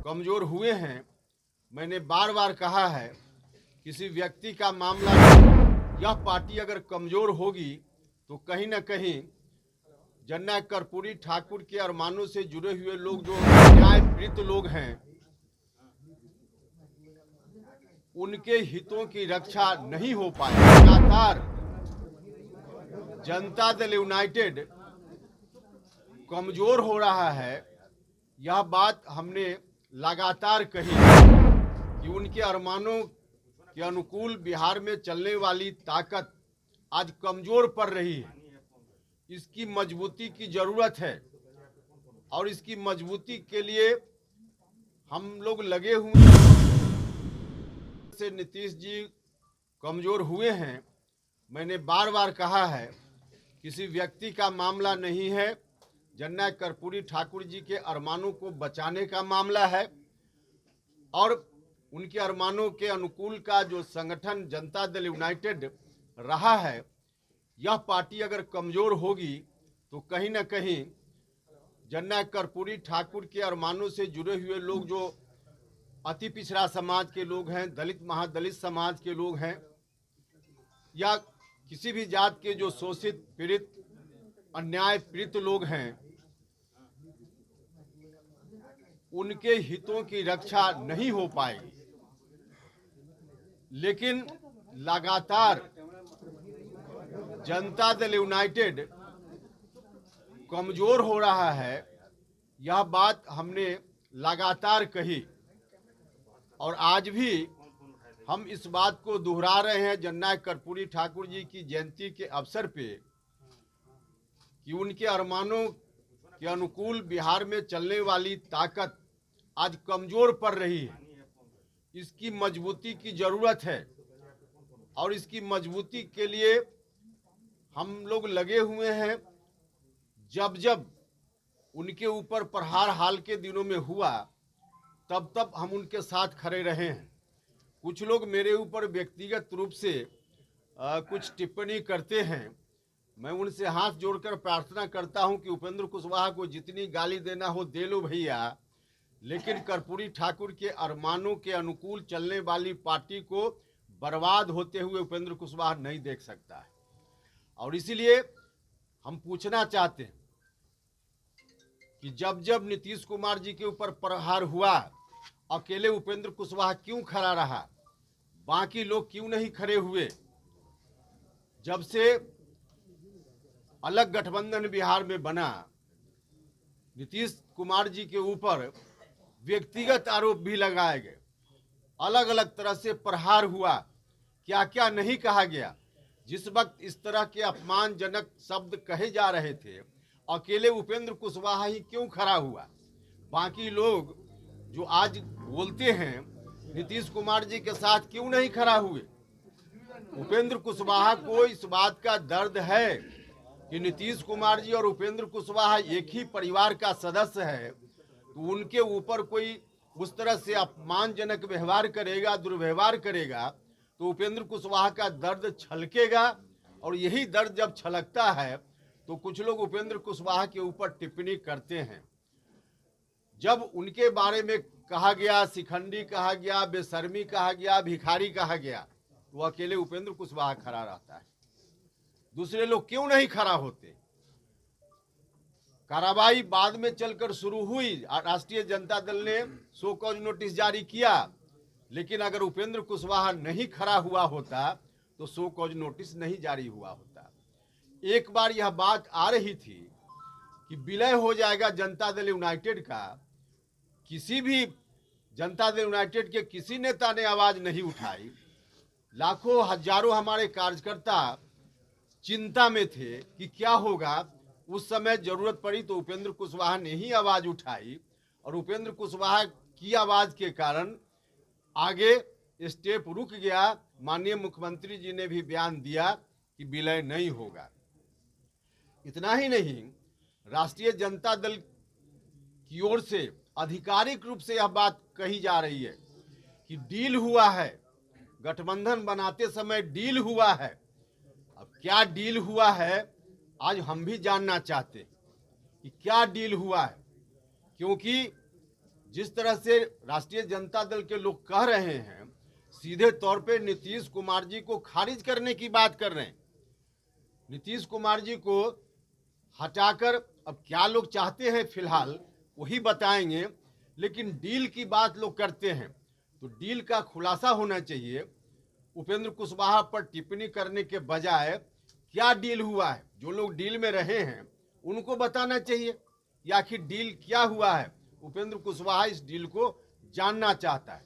कमज़ोर हुए हैं। मैंने बार बार कहा है, किसी व्यक्ति का मामला यह पार्टी अगर कमज़ोर होगी तो कहीं ना कहीं जननायक कर्पूरी ठाकुर के अरमानों से जुड़े हुए लोग जो न्यायप्रीत लोग हैं, उनके हितों की रक्षा नहीं हो पाए। लगातार जनता दल यूनाइटेड कमज़ोर हो रहा है, यह बात हमने लगातार कही कि उनके अरमानों के अनुकूल बिहार में चलने वाली ताकत आज कमज़ोर पड़ रही है। इसकी मजबूती की ज़रूरत है और इसकी मजबूती के लिए हम लोग लगे हुए से नीतीश जी कमज़ोर हुए हैं। मैंने बार बार कहा है, किसी व्यक्ति का मामला नहीं है, जननायक कर्पूरी ठाकुर जी के अरमानों को बचाने का मामला है और उनके अरमानों के अनुकूल का जो संगठन जनता दल यूनाइटेड रहा है, यह पार्टी अगर कमज़ोर होगी तो कहीं ना कहीं जननायक कर्पूरी ठाकुर के अरमानों से जुड़े हुए लोग जो अति पिछड़ा समाज के लोग हैं, दलित महादलित समाज के लोग हैं, या किसी भी जात के जो शोषित पीड़ित अन्याय पीड़ित लोग हैं, उनके हितों की रक्षा नहीं हो पाएगी। लेकिन लगातार जनता दल यूनाइटेड कमज़ोर हो रहा है, यह बात हमने लगातार कही और आज भी हम इस बात को दोहरा रहे हैं जननायक कर्पूरी ठाकुर जी की जयंती के अवसर पे कि उनके अरमानों के अनुकूल बिहार में चलने वाली ताकत आज कमज़ोर पड़ रही है। इसकी मजबूती की ज़रूरत है और इसकी मजबूती के लिए हम लोग लगे हुए हैं। जब जब उनके ऊपर प्रहार हाल के दिनों में हुआ, तब तब हम उनके साथ खड़े रहे हैं। कुछ लोग मेरे ऊपर व्यक्तिगत रूप से कुछ टिप्पणी करते हैं। मैं उनसे हाथ जोड़कर प्रार्थना करता हूं कि उपेंद्र कुशवाहा को जितनी गाली देना हो दे लो भैया, लेकिन कर्पूरी ठाकुर के अरमानों के अनुकूल चलने वाली पार्टी को बर्बाद होते हुए उपेंद्र कुशवाहा नहीं देख सकता है। और इसीलिए हम पूछना चाहते हैं कि जब जब नीतीश कुमार जी के ऊपर प्रहार हुआ, अकेले उपेंद्र कुशवाहा क्यों खड़ा रहा, बाकी लोग क्यों नहीं खड़े हुए? जब से अलग गठबंधन बिहार में बना, नीतीश कुमार जी के ऊपर व्यक्तिगत आरोप भी लगाए गए, अलग अलग तरह से प्रहार हुआ, क्या क्या नहीं कहा गया। जिस वक्त इस तरह के अपमानजनक शब्द कहे जा रहे थे, अकेले उपेंद्र कुशवाहा ही क्यों खड़ा हुआ? बाकी लोग जो आज बोलते हैं नीतीश कुमार जी के साथ क्यों नहीं खड़ा हुए? उपेंद्र कुशवाहा को इस बात का दर्द है कि नीतीश कुमार जी और उपेंद्र कुशवाहा एक ही परिवार का सदस्य है, तो उनके ऊपर कोई उस तरह से अपमानजनक व्यवहार करेगा, दुर्व्यवहार करेगा, तो उपेंद्र कुशवाहा का दर्द छलकेगा। और यही दर्द जब छलकता है तो कुछ लोग उपेंद्र कुशवाहा के ऊपर टिप्पणी करते हैं। जब उनके बारे में कहा गया, शिखंडी कहा गया, बेशर्मी कहा गया, भिखारी कहा गया, तो अकेले उपेंद्र कुशवाहा खड़ा रहता है, दूसरे लोग क्यों नहीं खड़ा होते? कार्रवाई बाद में चलकर शुरू हुई, राष्ट्रीय जनता दल ने शो कॉज नोटिस जारी किया, लेकिन अगर उपेंद्र कुशवाहा नहीं खड़ा हुआ होता तो शो कॉज नोटिस नहीं जारी हुआ होता। एक बार यह बात आ रही थी कि विलय हो जाएगा जनता दल यूनाइटेड का, किसी भी जनता दल यूनाइटेड के किसी नेता ने आवाज नहीं उठाई। लाखों हजारों हमारे कार्यकर्ता चिंता में थे कि क्या होगा। उस समय जरूरत पड़ी तो उपेंद्र कुशवाहा ने ही आवाज उठाई और उपेंद्र कुशवाहा की आवाज के कारण आगे स्टेप रुक गया। माननीय मुख्यमंत्री जी ने भी बयान दिया कि विलय नहीं होगा। इतना ही नहीं, राष्ट्रीय जनता दल की ओर से आधिकारिक रूप से यह बात कही जा रही है कि डील हुआ है, गठबंधन बनाते समय डील हुआ है। अब क्या डील हुआ है आज हम भी जानना चाहते हैं कि क्या डील हुआ है, क्योंकि जिस तरह से राष्ट्रीय जनता दल के लोग कह रहे हैं, सीधे तौर पे नीतीश कुमार जी को खारिज करने की बात कर रहे हैं। नीतीश कुमार जी को हटाकर अब क्या लोग चाहते हैं फिलहाल वही बताएंगे, लेकिन डील की बात लोग करते हैं तो डील का खुलासा होना चाहिए। उपेंद्र कुशवाहा पर टिप्पणी करने के बजाय क्या डील हुआ है, जो लोग डील में रहे हैं उनको बताना चाहिए कि आखिर डील क्या हुआ है। उपेंद्र कुशवाहा इस डील को जानना चाहता है।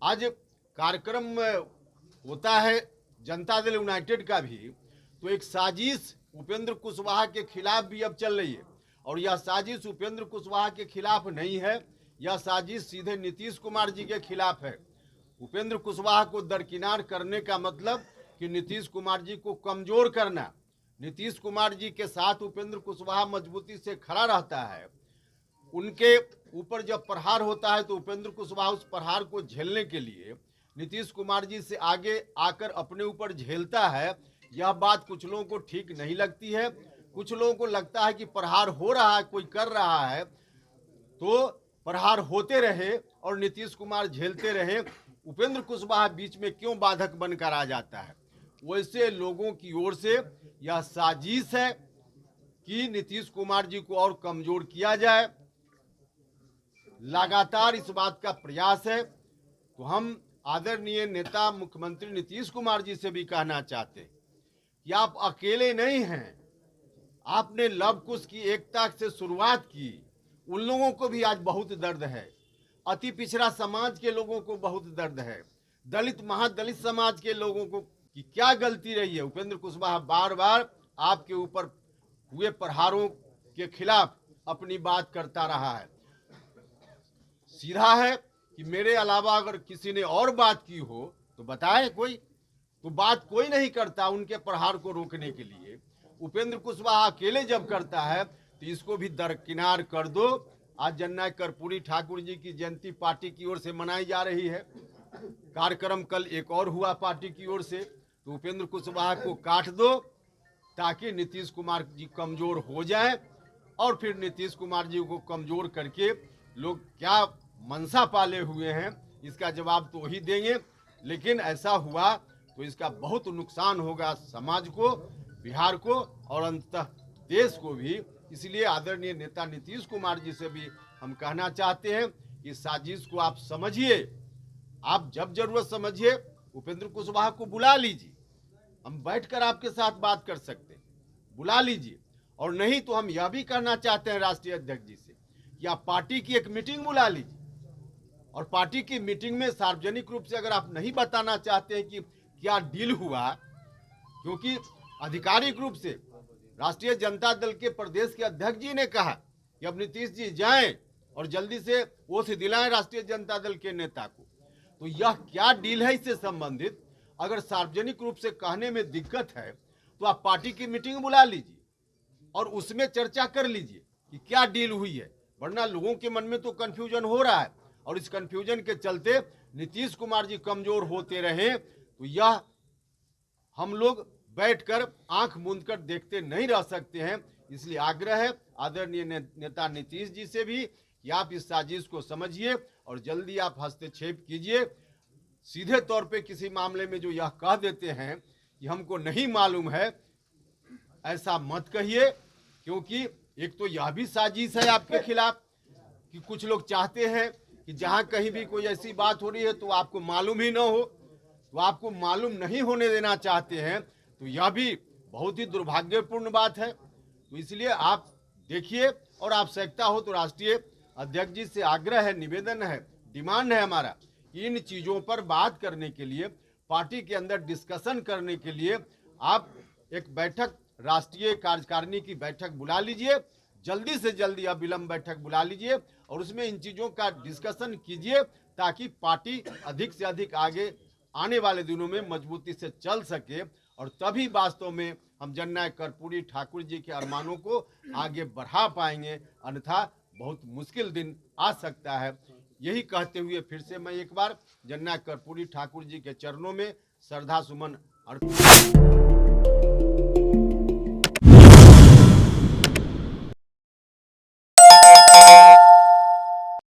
आज कार्यक्रम होता है जनता दल यूनाइटेड का भी, तो एक साजिश उपेंद्र कुशवाहा के खिलाफ भी अब चल रही है, और यह साजिश उपेंद्र कुशवाहा के खिलाफ नहीं है, यह साजिश सीधे नीतीश कुमार जी के खिलाफ है। उपेंद्र कुशवाहा को दरकिनार करने का मतलब कि नीतीश कुमार जी को कमजोर करना। नीतीश कुमार जी के साथ उपेंद्र कुशवाहा मजबूती से खड़ा रहता है, उनके ऊपर जब प्रहार होता है तो उपेंद्र कुशवाहा उस प्रहार को झेलने के लिए नीतीश कुमार जी से आगे आकर अपने ऊपर झेलता है। यह बात कुछ लोगों को ठीक नहीं लगती है। कुछ लोगों को लगता है कि प्रहार हो रहा है, कोई कर रहा है तो प्रहार होते रहे और नीतीश कुमार झेलते रहे, उपेंद्र कुशवाहा बीच में क्यों बाधक बनकर आ जाता है। वैसे लोगों की ओर से यह साजिश है कि नीतीश कुमार जी को और कमजोर किया जाए, लगातार इस बात का प्रयास है। तो हम आदरणीय नेता मुख्यमंत्री नीतीश कुमार जी से भी कहना चाहते हैं कि आप अकेले नहीं हैं। आपने लव कुश की एकता से शुरुआत की, उन लोगों को भी आज बहुत दर्द है। अति पिछड़ा समाज के लोगों को बहुत दर्द है। दलित महादलित समाज के लोगों को कि क्या गलती रही है। उपेंद्र कुशवाहा बार बार आपके ऊपर हुए प्रहारों के खिलाफ अपनी बात करता रहा है। सीधा है कि मेरे अलावा अगर किसी ने और बात की हो तो बताए कोई, तो बात कोई नहीं करता उनके प्रहार को रोकने के लिए। उपेंद्र कुशवाहा अकेले जब करता है तो इसको भी दरकिनार कर दो। आज जननायक कर्पूरी ठाकुर जी की जयंती पार्टी की ओर से मनाई जा रही है। कार्यक्रम कल एक और हुआ पार्टी की ओर से, तो उपेंद्र कुशवाहा को काट दो ताकि नीतीश कुमार जी कमजोर हो जाए, और फिर नीतीश कुमार जी को कमजोर करके लोग क्या मनसा पाले हुए हैं इसका जवाब तो वही देंगे। लेकिन ऐसा हुआ तो इसका बहुत नुकसान होगा समाज को, बिहार को और अंततः देश को भी। इसलिए आदरणीय नेता नीतीश कुमार जी से भी हम कहना चाहते हैं कि साजिश को आप समझिए, आप जब जरूरत समझिए उपेंद्र कुशवाहा को बुला लीजिए, हम बैठकर आपके साथ बात कर सकते हैं, बुला लीजिए। और नहीं तो हम यह भी कहना चाहते हैं राष्ट्रीय अध्यक्ष जी से कि आप पार्टी की एक मीटिंग बुला लीजिए, और पार्टी की मीटिंग में सार्वजनिक रूप से अगर आप नहीं बताना चाहते हैं कि क्या डील हुआ, क्योंकि आधिकारिक रूप से राष्ट्रीय जनता दल के प्रदेश के अध्यक्ष जी ने कहा कि अब नीतीश जी जाएं और जल्दी से ओथ दिलाएं राष्ट्रीय जनता दल के नेता को, तो यह क्या डील है इससे संबंधित अगर सार्वजनिक रूप से कहने में दिक्कत है तो आप पार्टी की मीटिंग बुला लीजिए और उसमें चर्चा कर लीजिए कि क्या डील हुई है। वरना लोगों के मन में तो कंफ्यूजन हो रहा है, और इस कंफ्यूजन के चलते नीतीश कुमार जी कमजोर होते रहे तो यह हम लोग बैठकर आंख मूंदकर देखते नहीं रह सकते हैं। इसलिए आग्रह है आदरणीय नेता नीतीश जी से भी कि आप इस साजिश को समझिए और जल्दी आप हस्तक्षेप कीजिए। सीधे तौर पे किसी मामले में जो यह कह देते हैं कि हमको नहीं मालूम है, ऐसा मत कहिए, क्योंकि एक तो यह भी साजिश है आपके खिलाफ कि कुछ लोग चाहते हैं कि जहां कहीं भी कोई ऐसी बात हो रही है तो आपको मालूम ही ना हो, तो आपको मालूम नहीं होने देना चाहते हैं, तो यह भी बहुत ही दुर्भाग्यपूर्ण बात है। तो इसलिए आप देखिए, और आवश्यकता हो तो राष्ट्रीय अध्यक्ष जी से आग्रह है, निवेदन है, डिमांड है हमारा कि इन चीज़ों पर बात करने के लिए, पार्टी के अंदर डिस्कशन करने के लिए आप एक बैठक, राष्ट्रीय कार्यकारिणी की बैठक बुला लीजिए, जल्दी से जल्दी अविलंब बैठक बुला लीजिए और उसमें इन चीज़ों का डिस्कशन कीजिए ताकि पार्टी अधिक से अधिक आगे आने वाले दिनों में मजबूती से चल सके, और तभी वास्तव में हम जननायक कर्पूरी ठाकुर जी के अरमानों को आगे बढ़ा पाएंगे, अन्यथा बहुत मुश्किल दिन आ सकता है। यही कहते हुए फिर से मैं एक बार जननायक कर्पूरी ठाकुर जी के चरणों में श्रद्धा सुमन अर्पित